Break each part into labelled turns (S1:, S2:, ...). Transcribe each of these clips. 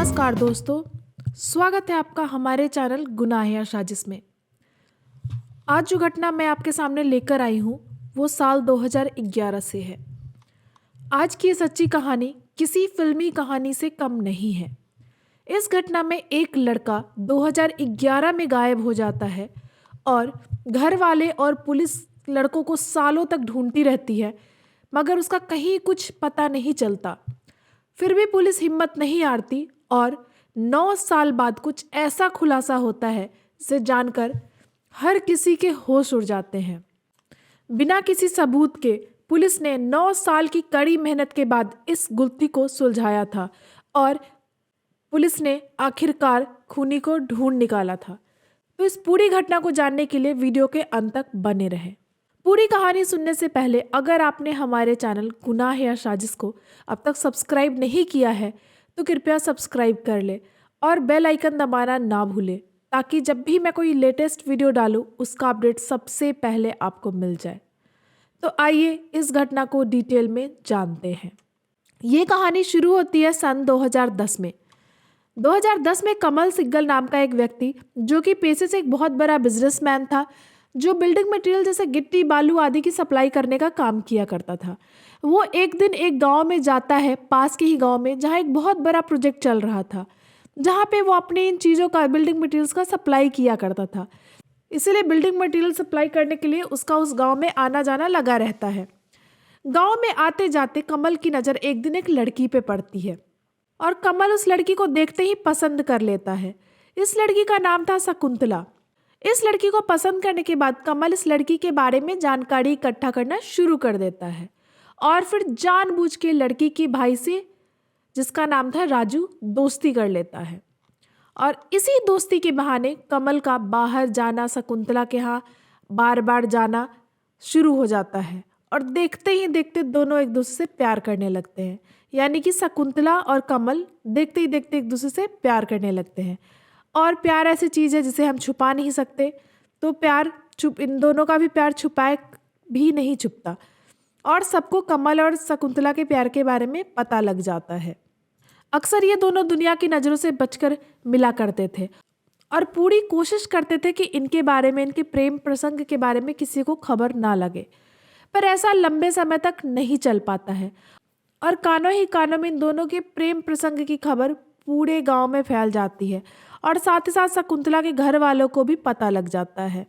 S1: नमस्कार दोस्तों, स्वागत है आपका हमारे चैनल गुनाह या साजिश में। आज जो घटना मैं आपके सामने लेकर आई हूँ वो साल 2011 से है। आज की ये सच्ची कहानी किसी फिल्मी कहानी से कम नहीं है। इस घटना में एक लड़का 2011 में गायब हो जाता है और घर वाले और पुलिस लड़कों को सालों तक ढूंढती रहती है, मगर उसका कहीं कुछ पता नहीं चलता। फिर भी पुलिस हिम्मत नहीं हारती और 9 साल बाद कुछ ऐसा खुलासा होता है जिसे जानकर हर किसी के होश उड़ जाते हैं। बिना किसी सबूत के पुलिस ने 9 साल की कड़ी मेहनत के बाद इस गुत्थी को सुलझाया था और पुलिस ने आखिरकार खूनी को ढूंढ निकाला था। तो इस पूरी घटना को जानने के लिए वीडियो के अंत तक बने रहें। पूरी कहानी सुनने से पहले अगर आपने हमारे चैनल गुनाह या साजिश को अब तक सब्सक्राइब नहीं किया है तो कृपया सब्सक्राइब कर ले और बेल आइकन दबाना ना भूलें, ताकि जब भी मैं कोई लेटेस्ट वीडियो डालूं उसका अपडेट सबसे पहले आपको मिल जाए। तो आइए इस घटना को डिटेल में जानते हैं। ये कहानी शुरू होती है सन 2010 में। 2010 में कमल सिग्गल नाम का एक व्यक्ति, जो कि पेशे से एक बहुत बड़ा बिजनेसमैन था, जो बिल्डिंग मटेरियल जैसे गिट्टी बालू आदि की सप्लाई करने का काम किया करता था। वो एक दिन एक गांव में जाता है, पास के ही गांव में, जहां एक बहुत बड़ा प्रोजेक्ट चल रहा था, जहां पे वो अपने इन चीज़ों का, बिल्डिंग मटेरियल्स का सप्लाई किया करता था। इसीलिए बिल्डिंग मटेरियल सप्लाई करने के लिए उसका उस गाँव में आना जाना लगा रहता है। गाँव में आते जाते कमल की नज़र एक दिन एक लड़की पे पड़ती है और कमल उस लड़की को देखते ही पसंद कर लेता है। इस लड़की का नाम था शकुंतला। इस लड़की को पसंद करने के बाद कमल इस लड़की के बारे में जानकारी इकट्ठा करना शुरू कर देता है और फिर जानबूझ के लड़की के भाई से, जिसका नाम था राजू, दोस्ती कर लेता है। और इसी दोस्ती के बहाने कमल का बाहर जाना, शकुंतला के यहाँ बार बार जाना शुरू हो जाता है और देखते ही देखते दोनों एक दूसरे से प्यार करने लगते हैं। यानी कि शकुंतला और कमल देखते ही देखते एक दूसरे से प्यार करने लगते हैं। और प्यार ऐसी चीज़ है जिसे हम छुपा नहीं सकते, तो इन दोनों का भी प्यार छुपाए भी नहीं छुपता और सबको कमल और शकुंतला के प्यार के बारे में पता लग जाता है। अक्सर ये दोनों दुनिया की नज़रों से बचकर मिला करते थे और पूरी कोशिश करते थे कि इनके बारे में, इनके प्रेम प्रसंग के बारे में किसी को खबर ना लगे। पर ऐसा लंबे समय तक नहीं चल पाता है और कानों ही कानों में इन दोनों के प्रेम प्रसंग की खबर पूरे गांव में फैल जाती है और साथ ही साथ शकुंतला के घर वालों को भी पता लग जाता है।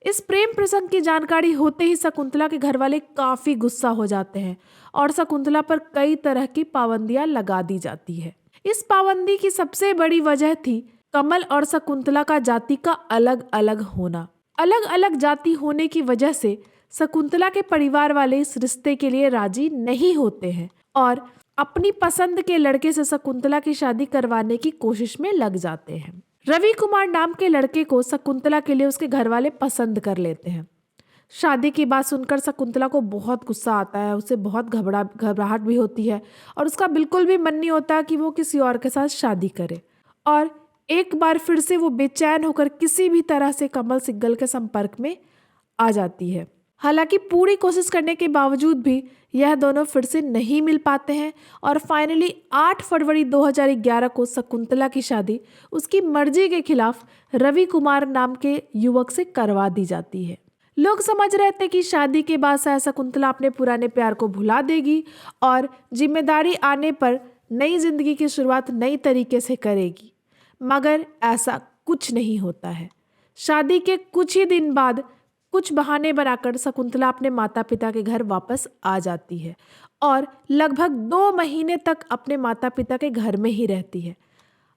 S1: इस प्रेम प्रसंग की जानकारी होते ही शकुंतला के घर वाले काफ़ी गुस्सा हो जाते हैं और शकुंतला पर कई तरह की पाबंदियां लगा दी जाती है। इस पाबंदी की सबसे बड़ी वजह थी कमल और शकुंतला का जाति का अलग अलग होना। अलग अलग जाति होने की वजह से शकुंतला के परिवार वाले इस रिश्ते के लिए राजी नहीं होते हैं और अपनी पसंद के लड़के से शकुंतला की शादी करवाने की कोशिश में लग जाते हैं। रवि कुमार नाम के लड़के को शकुंतला के लिए उसके घर वाले पसंद कर लेते हैं। शादी की बात सुनकर शकुंतला को बहुत गुस्सा आता है, उसे बहुत घबराहट भी होती है और उसका बिल्कुल भी मन नहीं होता कि वो किसी और के साथ शादी करे। और एक बार फिर से वो बेचैन होकर किसी भी तरह से कमल सिग्गल के संपर्क में आ जाती है। हालांकि पूरी कोशिश करने के बावजूद भी यह दोनों फिर से नहीं मिल पाते हैं और फाइनली 8 फरवरी 2011 को शकुंतला की शादी उसकी मर्जी के खिलाफ रवि कुमार नाम के युवक से करवा दी जाती है। लोग समझ रहे थे कि शादी के बाद शायद शकुंतला अपने पुराने प्यार को भुला देगी और जिम्मेदारी आने पर नई जिंदगी की शुरुआत नई तरीके से करेगी, मगर ऐसा कुछ नहीं होता है। शादी के कुछ ही दिन बाद कुछ बहाने बनाकर शकुंतला अपने माता पिता के घर वापस आ जाती है और लगभग 2 महीने तक अपने माता पिता के घर में ही रहती है।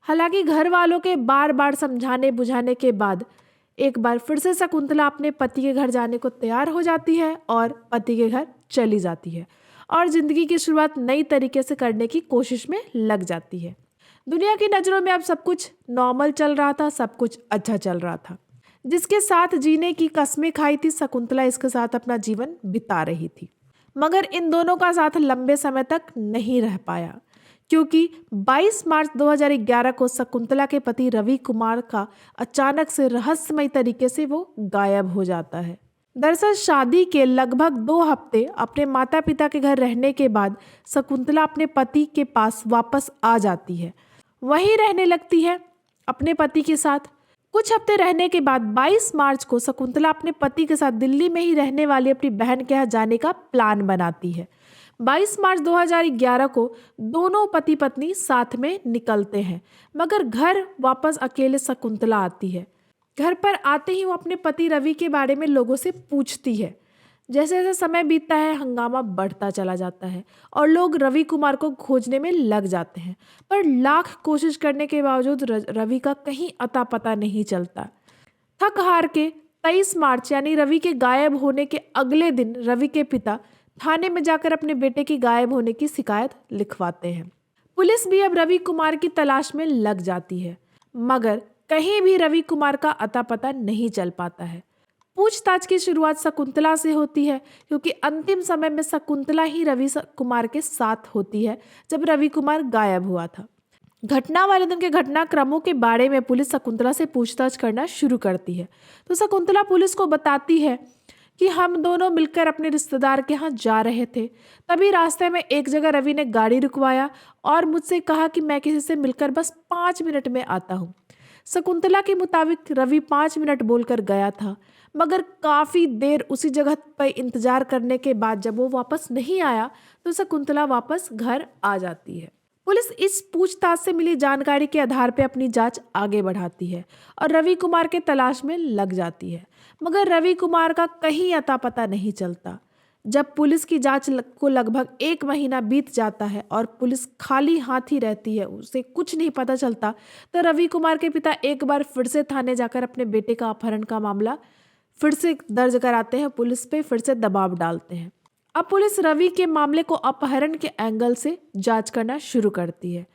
S1: हालांकि घर वालों के बार बार समझाने बुझाने के बाद एक बार फिर से शकुंतला अपने पति के घर जाने को तैयार हो जाती है और पति के घर चली जाती है और ज़िंदगी की शुरुआत नई तरीके से करने की कोशिश में लग जाती है। दुनिया की नज़रों में अब सब कुछ नॉर्मल चल रहा था, सब कुछ अच्छा चल रहा था। जिसके साथ जीने की कस्में खाई थी शकुंतला, इसके साथ अपना जीवन बिता रही थी, मगर इन दोनों का साथ लंबे समय तक नहीं रह पाया, क्योंकि 22 मार्च 2011 को शकुंतला के पति रवि कुमार का अचानक से रहस्यमय तरीके से वो गायब हो जाता है। दरअसल शादी के लगभग 2 हफ्ते अपने माता पिता के घर रहने के बाद शकुंतला अपने पति के पास वापस आ जाती है। वहीं रहने लगती है अपने पति के साथ। कुछ हफ्ते रहने के बाद 22 मार्च को शकुंतला अपने पति के साथ दिल्ली में ही रहने वाली अपनी बहन के यहाँ जाने का प्लान बनाती है। 22 मार्च 2011 को दोनों पति पत्नी साथ में निकलते हैं, मगर घर वापस अकेले शकुंतला आती है। घर पर आते ही वो अपने पति रवि के बारे में लोगों से पूछती है। जैसे जैसे समय बीतता है हंगामा बढ़ता चला जाता है और लोग रवि कुमार को खोजने में लग जाते हैं, पर लाख कोशिश करने के बावजूद रवि का कहीं अता पता नहीं चलता। थक हार के 23 मार्च यानी रवि के गायब होने के अगले दिन रवि के पिता थाने में जाकर अपने बेटे की गायब होने की शिकायत लिखवाते हैं। पुलिस भी अब रवि कुमार की तलाश में लग जाती है, मगर कहीं भी रवि कुमार का अता पता नहीं चल पाता है। पूछताछ की शुरुआत शकुंतला से होती है, क्योंकि अंतिम समय में शकुंतला ही रवि कुमार के साथ होती है जब रवि कुमार गायब हुआ था। घटना वाले दिन के घटनाक्रमों के बारे में पुलिस शकुंतला से पूछताछ करना शुरू करती है। तो शकुंतला पुलिस को बताती है कि हम दोनों मिलकर अपने रिश्तेदार के यहाँ जा रहे थे। तभी रास्ते में एक जगह रवि ने गाड़ी रुकवाया और मुझसे कहा कि मैं किसी से मिलकर बस 5 मिनट में आता हूँ। शकुंतला के मुताबिक रवि 5 मिनट बोलकर गया था, मगर काफ़ी देर उसी जगह पर इंतजार करने के बाद जब वो वापस नहीं आया तो शकुंतला वापस घर आ जाती है। पुलिस इस पूछताछ से मिली जानकारी के आधार पर अपनी जांच आगे बढ़ाती है और रवि कुमार के तलाश में लग जाती है, मगर रवि कुमार का कहीं अता पता नहीं चलता। जब पुलिस की जांच को लगभग 1 महीना बीत जाता है और पुलिस खाली हाथ ही रहती है, उसे कुछ नहीं पता चलता, तो रवि कुमार के पिता एक बार फिर से थाने जाकर अपने बेटे का अपहरण का मामला फिर से दर्ज कराते हैं, पुलिस पे फिर से दबाव डालते हैं। अब पुलिस रवि के मामले को अपहरण के एंगल से जांच करना शुरू करती है,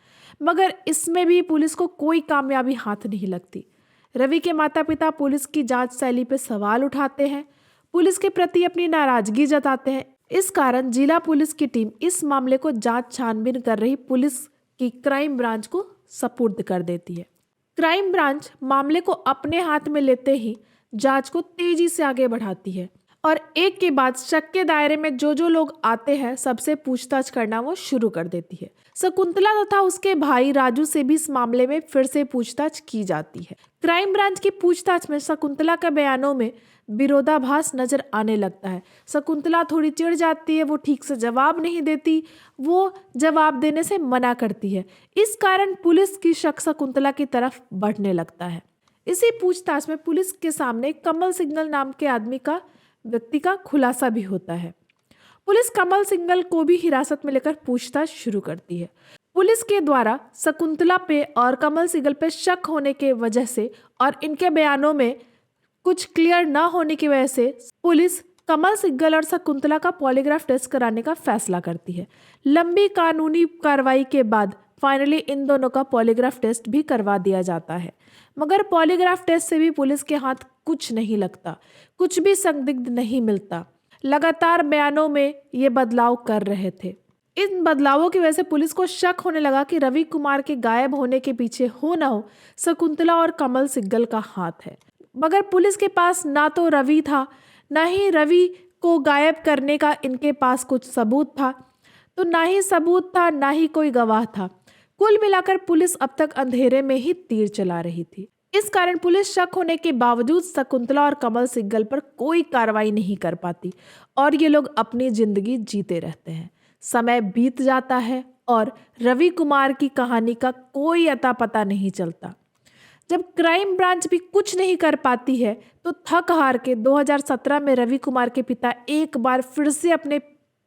S1: मगर इसमें भी पुलिस को कोई कामयाबी हाथ नहीं लगती। रवि के माता पिता पुलिस की जांच शैली पर सवाल उठाते हैं, पुलिस के प्रति अपनी नाराजगी जताते हैं। इस कारण जिला पुलिस की टीम इस मामले को जांच छानबीन कर रही पुलिस की क्राइम ब्रांच को सपुर्द कर देती है। क्राइम ब्रांच मामले को अपने हाथ में लेते ही जांच को तेजी से आगे बढ़ाती है और एक के बाद शक के दायरे में जो लोग आते हैं सबसे पूछताछ करना वो शुरू कर देती है। शकुंतला तथा उसके भाई राजू से भी इस मामले में फिर से पूछताछ की जाती है। क्राइम ब्रांच की पूछताछ में शकुंतला के बयानों में विरोधाभास नजर आने लगता है। शकुंतला थोड़ी चिढ़ जाती है, वो ठीक से जवाब नहीं देती, वो जवाब देने से मना करती है। इस कारण पुलिस की शक शकुंतला की तरफ बढ़ने लगता है। इसी पूछताछ में पुलिस के सामने कमल सिंघल नाम के व्यक्ति का खुलासा भी होता है। पुलिस कमल सिंघल को भी हिरासत में लेकर पूछताछ शुरू करती है। पुलिस के द्वारा शकुंतला पे और कमल सिंघल पे शक होने के वजह से और इनके बयानों में कुछ क्लियर ना होने की वजह से पुलिस कमल सिंघल और शकुंतला का पॉलीग्राफ टेस्ट कराने का फैसला करती है। लंबी कानूनी कार्रवाई के बाद फाइनली इन दोनों का पॉलीग्राफ टेस्ट भी करवा दिया जाता है, मगर पॉलीग्राफ टेस्ट से भी पुलिस के हाथ कुछ नहीं लगता, कुछ भी संदिग्ध नहीं मिलता। लगातार बयानों में ये बदलाव कर रहे थे। इन बदलावों की वजह से पुलिस को शक होने लगा कि रवि कुमार के गायब होने के पीछे हो ना हो शकुंतला और कमल सिंघल का हाथ है। मगर पुलिस के पास ना तो रवि था, ना ही रवि को गायब करने का इनके पास कुछ सबूत था, तो ना ही सबूत था, ना ही कोई गवाह था। कुल मिलाकर पुलिस अब तक अंधेरे में ही तीर चला रही थी। इस कारण पुलिस शक होने के बावजूद शकुंतला और कमल सिंघल पर कोई कार्रवाई नहीं कर पाती और ये लोग अपनी जिंदगी जीते रहते हैं। समय बीत जाता है और रवि कुमार की कहानी का कोई अता पता नहीं चलता। जब क्राइम ब्रांच भी कुछ नहीं कर पाती है तो थक हार के 2017 में रवि कुमार के पिता एक बार फिर से अपने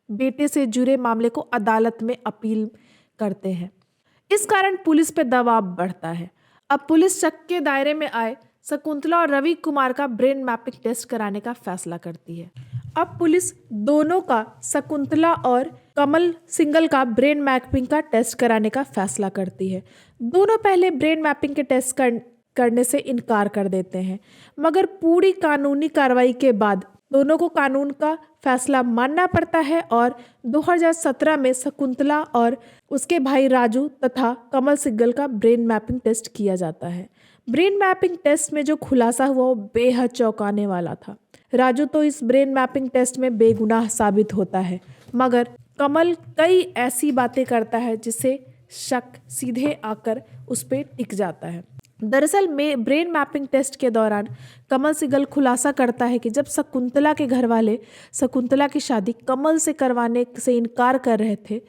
S1: बेटे से जुड़े मामले को अदालत में अपील करते हैं। इस कारण पुलिस पे दबाव बढ़ता है। अब पुलिस शक के दायरे में आए शकुंतला और रवि कुमार का ब्रेन मैपिंग टेस्ट कराने का फैसला करती है। अब पुलिस दोनों का, शकुंतला और कमल सिंघल का ब्रेन मैपिंग का टेस्ट कराने का फैसला करती है। दोनों पहले ब्रेन मैपिंग के टेस्ट करने से इनकार कर देते हैं, मगर पूरी कानूनी कार्रवाई के बाद दोनों को कानून का फैसला मानना पड़ता है और 2017 में शकुंतला और उसके भाई राजू तथा कमल सिंघल का ब्रेन मैपिंग टेस्ट किया जाता है। ब्रेन मैपिंग टेस्ट में जो खुलासा हुआ वो बेहद चौंकाने वाला था। राजू तो इस ब्रेन मैपिंग टेस्ट में बेगुनाह साबित होता है, मगर कमल कई ऐसी बातें करता है जिससे शक सीधे आकर उस पर टिक जाता है। दरअसल में ब्रेन मैपिंग टेस्ट के दौरान कमल सिग्गल खुलासा करता है कि जब शकुंतला के घर वाले शकुंतला की शादी कमल से करवाने से इनकार कर रहे थे,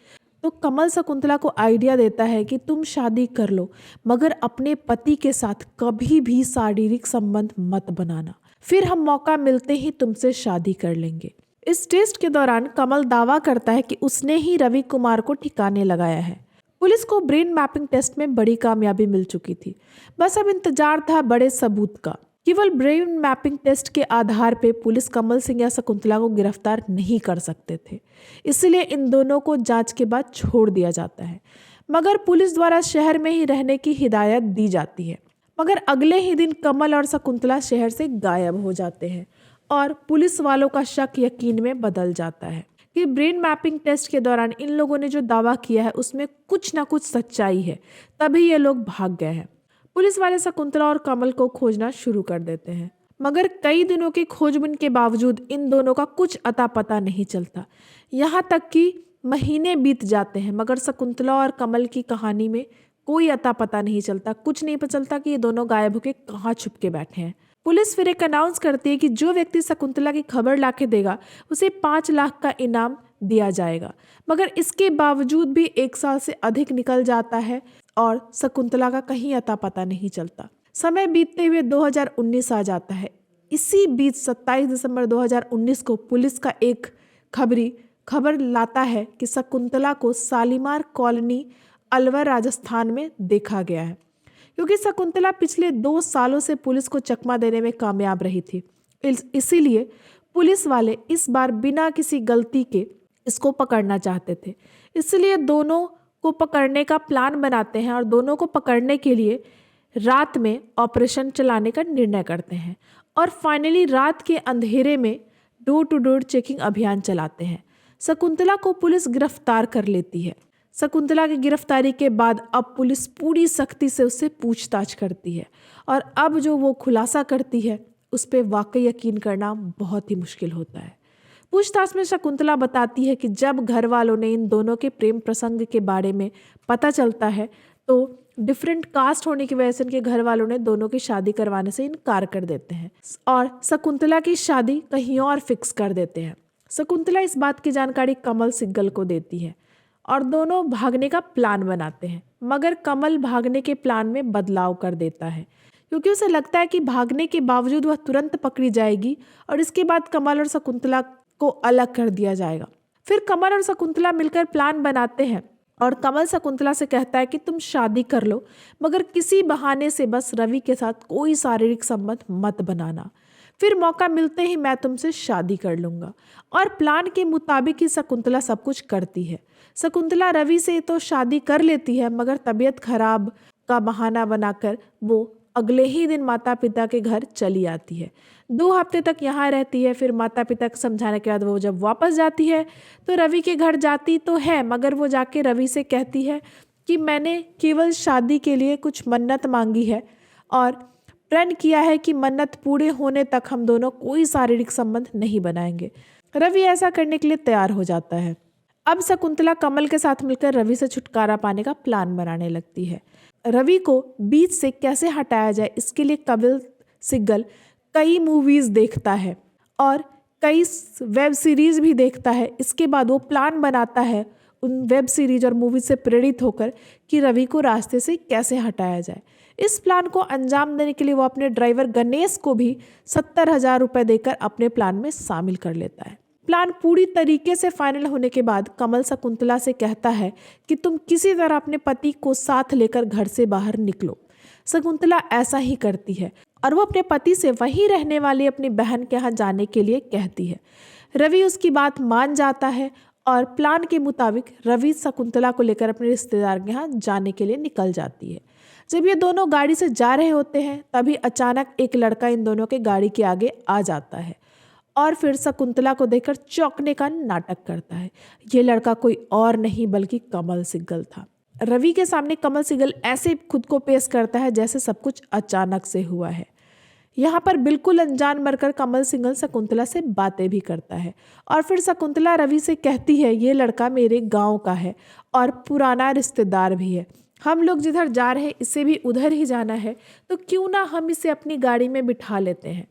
S1: तो कमल शकुंतला को आइडिया देता है कि तुम शादी कर लो, मगर अपने पति के साथ कभी भी शारीरिक संबंध मत बनाना, फिर हम मौका मिलते ही तुमसे शादी कर लेंगे। इस टेस्ट के दौरान कमल दावा करता है कि उसने ही रवि कुमार को ठिकाने लगाया है। पुलिस को ब्रेन मैपिंग टेस्ट में बड़ी कामयाबी मिल चुकी थी, बस अब इंतजार था बड़े सबूत का। केवल ब्रेन मैपिंग टेस्ट के आधार पे पुलिस कमल सिंह या शकुंतला को गिरफ्तार नहीं कर सकते थे, इसलिए इन दोनों को जांच के बाद छोड़ दिया जाता है। मगर पुलिस द्वारा शहर में ही रहने की हिदायत दी जाती है। मगर अगले ही दिन कमल और शकुंतला शहर से गायब हो जाते हैं और पुलिस वालों का शक यकीन में बदल जाता है कि ब्रेन मैपिंग टेस्ट के दौरान इन लोगों ने जो दावा किया है उसमें कुछ ना कुछ सच्चाई है, तभी ये लोग भाग गए हैं। पुलिस वाले शकुंतला और कमल को खोजना शुरू कर देते हैं, मगर कई दिनों की खोजबीन के बावजूद इन दोनों का कुछ अता पता नहीं चलता। यहाँ तक कि महीने बीत जाते हैं, मगर शकुंतला और कमल की कहानी में कोई अता पता नहीं चलता। कुछ नहीं पता चलता कि ये दोनों गायब होकर कहाँ छुप के बैठे हैं। पुलिस फिर एक अनाउंस करती है कि जो व्यक्ति शकुंतला की खबर लाके देगा उसे 5 लाख का इनाम दिया जाएगा। मगर इसके बावजूद भी 1 साल से अधिक निकल जाता है और शकुंतला का कहीं अता पता नहीं चलता। समय बीतते हुए 2019 आ जाता है। इसी बीच 27 दिसंबर 2019 को पुलिस का एक खबर लाता है कि शकुंतला को शालीमार कॉलोनी अलवर राजस्थान में देखा गया है। क्योंकि शकुंतला पिछले 2 सालों से पुलिस को चकमा देने में कामयाब रही थी, इसीलिए पुलिस वाले इस बार बिना किसी गलती के इसको पकड़ना चाहते थे। इसलिए दोनों को पकड़ने का प्लान बनाते हैं और दोनों को पकड़ने के लिए रात में ऑपरेशन चलाने का निर्णय करते हैं और फाइनली रात के अंधेरे में डोर टू डोर चेकिंग अभियान चलाते हैं। शकुंतला को पुलिस गिरफ्तार कर लेती है। शकुंतला की गिरफ्तारी के बाद अब पुलिस पूरी सख्ती से उससे पूछताछ करती है और अब जो वो खुलासा करती है उस पर वाकई यकीन करना बहुत ही मुश्किल होता है। पूछताछ में शकुंतला बताती है कि जब घर वालों ने इन दोनों के प्रेम प्रसंग के बारे में पता चलता है तो डिफरेंट कास्ट होने की वजह से इनके घर वालों ने दोनों की शादी करवाने से इनकार कर देते हैं और शकुंतला की शादी कहीं और फिक्स कर देते हैं। शकुंतला इस बात की जानकारी कमल सिग्गल को देती है और दोनों भागने का प्लान बनाते हैं, मगर कमल भागने के प्लान में बदलाव कर देता है क्योंकि उसे लगता है कि भागने के बावजूद वह तुरंत पकड़ी जाएगी और इसके बाद कमल और शकुंतला को अलग कर दिया जाएगा। फिर कमल और शकुंतला मिलकर प्लान बनाते हैं और कमल शकुंतला से कहता है कि तुम शादी कर लो, मगर किसी बहाने से बस रवि के साथ कोई शारीरिक संबंध मत बनाना, फिर मौका मिलते ही मैं तुमसे शादी कर लूँगा। और प्लान के मुताबिक ही शकुंतला सब कुछ करती है। शकुंतला रवि से तो शादी कर लेती है, मगर तबीयत खराब का बहाना बनाकर वो अगले ही दिन माता पिता के घर चली आती है। 2 हफ्ते तक यहाँ रहती है। फिर माता पिता को समझाने के बाद वो जब वापस जाती है तो रवि के घर जाती तो है, मगर वो जाके रवि से कहती है कि मैंने केवल शादी के लिए कुछ मन्नत मांगी है और प्रण किया है कि मन्नत पूरे होने तक हम दोनों कोई शारीरिक संबंध नहीं बनाएंगे। रवि ऐसा करने के लिए तैयार हो जाता है। अब शकुंतला कमल के साथ मिलकर रवि से छुटकारा पाने का प्लान बनाने लगती है। रवि को बीच से कैसे हटाया जाए इसके लिए कमल सिग्गल कई मूवीज़ देखता है और कई वेब सीरीज़ भी देखता है। इसके बाद वो प्लान बनाता है उन वेब सीरीज और मूवी से प्रेरित होकर कि रवि को रास्ते से कैसे हटाया जाए। इस प्लान को अंजाम देने के लिए वो अपने ड्राइवर गणेश को भी 70,000 रुपये देकर अपने प्लान में शामिल कर लेता है। प्लान पूरी तरीके से फाइनल होने के बाद कमल शकुंतला से कहता है कि तुम किसी तरह अपने पति को साथ लेकर घर से बाहर निकलो। शकुंतला ऐसा ही करती है और वो अपने पति से वहीं रहने वाली अपनी बहन के यहाँ जाने के लिए कहती है। रवि उसकी बात मान जाता है और प्लान के मुताबिक रवि शकुंतला को लेकर अपने रिश्तेदार के यहाँ जाने के लिए निकल जाती है। जब ये दोनों गाड़ी से जा रहे होते हैं तभी अचानक एक लड़का इन दोनों के गाड़ी के आगे आ जाता है और फिर शकुंतला को देखकर चौंकने का नाटक करता है। ये लड़का कोई और नहीं बल्कि कमल सिग्गल था। रवि के सामने कमल सिग्गल ऐसे खुद को पेश करता है जैसे सब कुछ अचानक से हुआ है। यहाँ पर बिल्कुल अनजान बनकर कमल सिंघल शकुंतला से बातें भी करता है और फिर शकुंतला रवि से कहती है ये लड़का मेरे गांव का है और पुराना रिश्तेदार भी है। हम लोग जिधर जा रहे हैं इसे भी उधर ही जाना है, तो क्यों ना हम इसे अपनी गाड़ी में बिठा लेते हैं।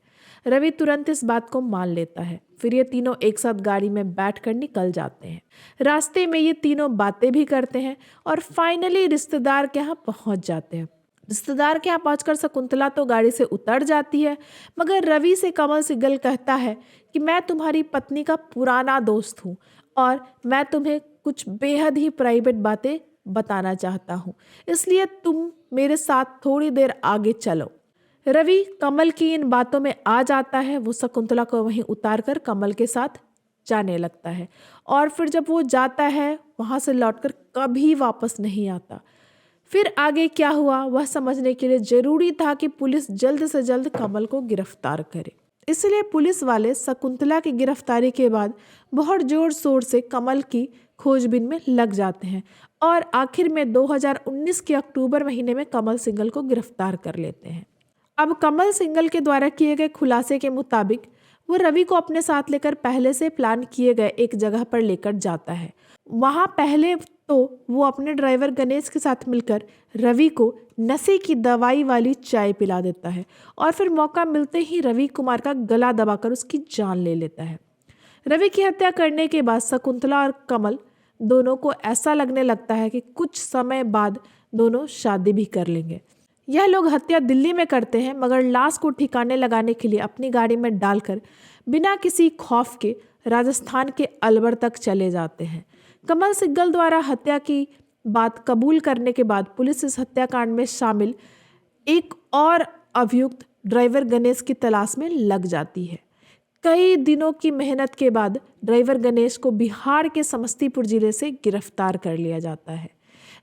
S1: रवि तुरंत इस बात को मान लेता है। फिर ये तीनों एक साथ गाड़ी में बैठकर निकल जाते हैं। रास्ते में ये तीनों बातें भी करते हैं और फाइनली रिश्तेदार के यहाँ पहुँच जाते हैं। रिश्तेदार के यहाँ पहुंचकर शकुंतला तो गाड़ी से उतर जाती है, मगर रवि से कमल सिंघल कहता है कि मैं तुम्हारी पत्नी का पुराना दोस्त हूँ और मैं तुम्हें कुछ बेहद ही प्राइवेट बातें बताना चाहता हूँ, इसलिए तुम मेरे साथ थोड़ी देर आगे चलो। रवि कमल की इन बातों में आ जाता है। वो शकुंतला को वहीं उतार कर कमल के साथ जाने लगता है और फिर जब वो जाता है वहाँ से लौटकर कभी वापस नहीं आता। फिर आगे क्या हुआ वह समझने के लिए जरूरी था कि पुलिस जल्द से जल्द कमल को गिरफ्तार करे। इसलिए पुलिस वाले शकुंतला की गिरफ्तारी के बाद बहुत जोर शोर से कमल की खोजबीन में लग जाते हैं और आखिर में 2019 के अक्टूबर महीने में कमल सिंघल को गिरफ्तार कर लेते हैं। अब कमल सिंघल के द्वारा किए गए खुलासे के मुताबिक वो रवि को अपने साथ लेकर पहले से प्लान किए गए एक जगह पर लेकर जाता है। वहाँ पहले तो वो अपने ड्राइवर गणेश के साथ मिलकर रवि को नशे की दवाई वाली चाय पिला देता है और फिर मौका मिलते ही रवि कुमार का गला दबाकर उसकी जान ले लेता है। रवि की हत्या करने के बाद शकुंतला और कमल दोनों को ऐसा लगने लगता है कि कुछ समय बाद दोनों शादी भी कर लेंगे। यह लोग हत्या दिल्ली में करते हैं, मगर लाश को ठिकाने लगाने के लिए अपनी गाड़ी में डालकर बिना किसी खौफ के राजस्थान के अलवर तक चले जाते हैं। कमल सिंघल द्वारा हत्या की बात कबूल करने के बाद पुलिस इस हत्याकांड में शामिल एक और अभियुक्त ड्राइवर गणेश की तलाश में लग जाती है। कई दिनों की मेहनत के बाद ड्राइवर गणेश को बिहार के समस्तीपुर जिले से गिरफ्तार कर लिया जाता है।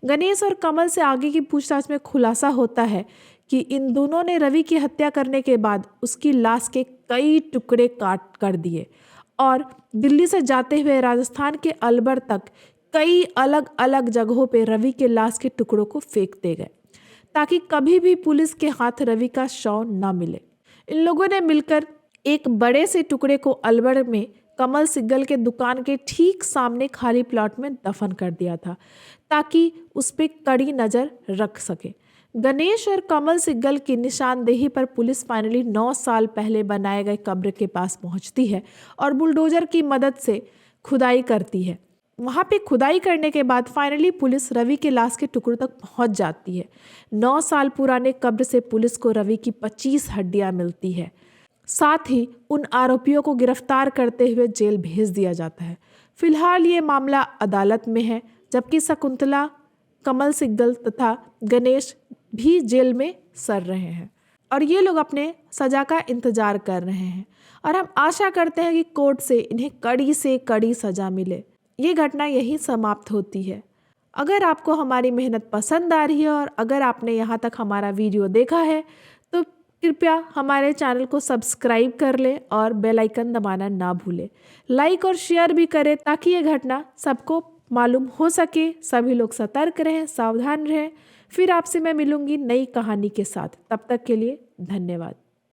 S1: गणेश और कमल से आगे की पूछताछ में खुलासा होता है कि इन दोनों ने रवि की हत्या करने के बाद उसकी लाश के कई टुकड़े काट कर दिए और दिल्ली से जाते हुए राजस्थान के अलवर तक कई अलग अलग जगहों पे रवि के लाश के टुकड़ों को फेंकते गए ताकि कभी भी पुलिस के हाथ रवि का शव न मिले। इन लोगों ने मिलकर एक बड़े से टुकड़े को अलवर में कमल सिंघल के दुकान के ठीक सामने खाली प्लॉट में दफन कर दिया था ताकि उस पर कड़ी नज़र रख सके। गणेश और कमल सिंघल की निशानदेही पर पुलिस फाइनली 9 साल पहले बनाए गए कब्र के पास पहुंचती है और बुलडोजर की मदद से खुदाई करती है। वहां पे खुदाई करने के बाद फाइनली पुलिस रवि के लाश के टुकड़ों तक पहुंच जाती है। 9 साल पुराने कब्र से पुलिस को रवि की 25 हड्डियां मिलती है। साथ ही उन आरोपियों को गिरफ्तार करते हुए जेल भेज दिया जाता है। फिलहाल ये मामला अदालत में है, जबकि शकुंतला, कमल सिंघल तथा गणेश भी जेल में सर रहे हैं और ये लोग अपने सजा का इंतजार कर रहे हैं और हम आशा करते हैं कि कोर्ट से इन्हें कड़ी से कड़ी सजा मिले। ये घटना यहीं समाप्त होती है। अगर आपको हमारी मेहनत पसंद आ रही है और अगर आपने यहाँ तक हमारा वीडियो देखा है तो कृपया हमारे चैनल को सब्सक्राइब कर लें और बेल आइकन दबाना ना भूलें। लाइक और शेयर भी करें ताकि ये घटना सबको मालूम हो सके। सभी लोग सतर्क रहें, सावधान रहें। फिर आपसे मैं मिलूंगी नई कहानी के साथ। तब तक के लिए धन्यवाद।